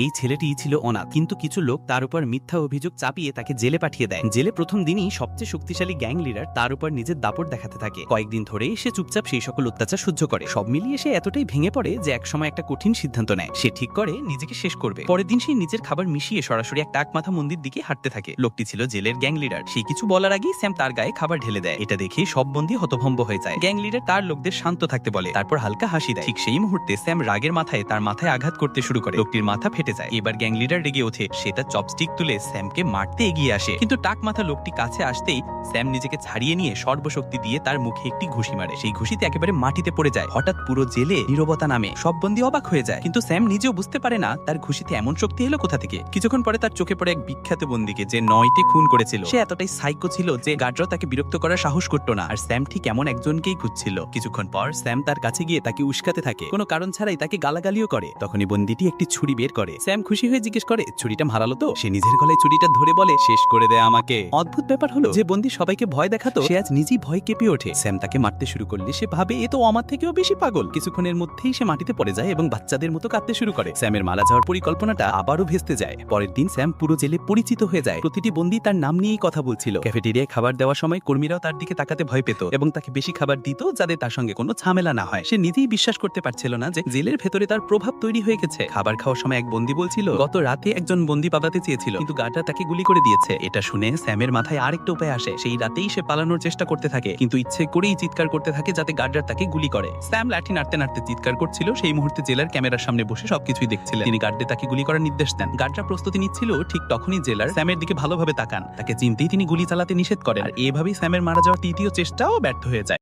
এই ছেলেটিই ছিল অনাথ, কিন্তু কিছু লোক তার উপর মিথ্যা অভিযোগ চাপিয়ে তাকে জেলে পাঠিয়ে দেয়। জেলে প্রথম দিনই সবচেয়ে শক্তিশালী গ্যাং লিডার তার উপর নিজের দাপট দেখাতে থাকে। কয়েকদিন ধরেই সে চুপচাপ সেই সকল অত্যাচার সহ্য করে। সব মিলিয়ে সে এতটাই ভেঙে পড়ে যে একসময় একটা কঠিন সিদ্ধান্ত নেয়। সে ঠিক করে নিজেকে শেষ করবে। পরের দিন সে নিজের খাবার মিশিয়ে সরাসরি একটা টাকমাথা মন্দির দিকে হাঁটতে থাকে। লোকটি ছিল জেলের গ্যাং লিডার। সে কিছু বলার আগেই স্যাম তার গায়ে খাবার ঢেলে দেয়। এটা দেখে সব বন্দী হতভম্ব হয়ে যায়। গ্যাং লিডার তার লোকদের শান্ত থাকতে বলে, তারপর হালকা হাসি দেয়। ঠিক সেই মুহূর্তে স্যাম রাগের মাথায় তার মাথায় আঘাত করতে শুরু করে। লোকটির মাথা ফেটে যায়। এবার গ্যাং লিডার রেগে ওঠে। সে তার চপস্টিক তুলে স্যামকে মারতে এগিয়ে আসে, কিন্তু টাক মাথা লোকটি কাছে আসতেই স্যাম নিজেকে ছাড়িয়ে নিয়ে সর্বশক্তি দিয়ে তার মুখে একটি ঘুষি মারে। সেই ঘুষিতে একেবারে মাটিতে পড়ে যায়। হঠাৎ পুরো জেলে নীরবতা নামে। সব বন্দী অবাক হয়ে যায়, কিন্তু স্যাম নিজেও বুঝতে পারে না তার ঘুষিতে এমন শক্তি এলো কোথা থেকে। কিছুক্ষণ পরে তার চোখে পড়ে এক বিখ্যাত বন্দীকে, যে 9টি খুন করেছিল। সে এতটাই সাইকো ছিল যে গার্ডরা তাকে বিরক্ত করার সাহস করতো না। আর স্যাম ঠিক এমন একজনকেই খুঁজছিল। কিছুক্ষণ পর স্যাম তার কাছে গিয়ে তাকে উস্কাতে থাকে, কোনো কারণ ছাড়াই তাকে গালাগালিও করে। তখনই বন্দীটি একটি ছুরি বের করে। স্যাম খুশি হয়ে জিজ্ঞেস করে, ছুরিটা মারালো তো? সে নিজের গলায় ছুরিটা ধরে বলে, শেষ করে দেয় আমাকে। অদ্ভুত ব্যাপার হলো, যে বন্দী সবাইকে ভয় দেখাতো সে আজ নিজেই ভয় কেঁপে ওঠে। স্যাম তাকে মারতে শুরু করলে সে ভাবে এ তো আমার থেকেও বেশি পাগল। কিছুক্ষণের মধ্যেই সে মাটিতে পড়ে যায় এবং বাচ্চাদের মতো কাঁদতে শুরু করে। স্যামের মারা যাওয়ার পরিকল্পনাটা আবারও ভেস্তে যায়। পরের দিন স্যাম পুরো জেলে পরিচিত হয়ে যায়। প্রতিটি বন্দী তার নাম নিয়েই কথা বলছিল। ক্যাফেটেরিয়ায় খাবার দেওয়ার সময় কর্মীরাও তার দিকে তাকাতে ভয় পেত এবং তাকে বেশি খাবার দিত যাতে তার সঙ্গে কোনো ঝামেলা না হয়। সে নিজেই বিশ্বাস করতে পারছিল না যে জেলের ভেতরে তার প্রভাব তৈরি হয়ে গেছে। খাবার খাওয়ার সময় এক বন্দী বলছিল, গত রাতে একজন বন্দী পালাতে চেয়েছিল, কিন্তু গার্ডরা তাকে গুলি করে দিয়েছে। এটা শুনে স্যামের মাথায় আরেকটা উপায় আসে। সেই রাতেই সে পালানোর চেষ্টা করতে থাকে, কিন্তু ইচ্ছে করেই চিৎকার করতে থাকে যাতে গার্ডরা তাকে গুলি করে। স্যাম লাঠি নাড়তে নাড়তে চিৎকার করছিল। সেই মুহূর্তে জেলার ক্যামেরার সামনে বসে সবকিছুই দেখছিলেন। তিনি গার্ডদের তাকে গুলি করার নির্দেশ দেন। গার্ডরা প্রস্তুতি নিচ্ছিল। ঠিক তখনই জেলার স্যামের দিকে ভালোভাবে তাকান। তাকে চিনতেই তিনি গুলি চালাতে নিষেধ করেন। আর এভাবেই স্যামের মারা যাওয়ার তৃতীয় চেষ্টাও ব্যর্থ হয়ে যায়।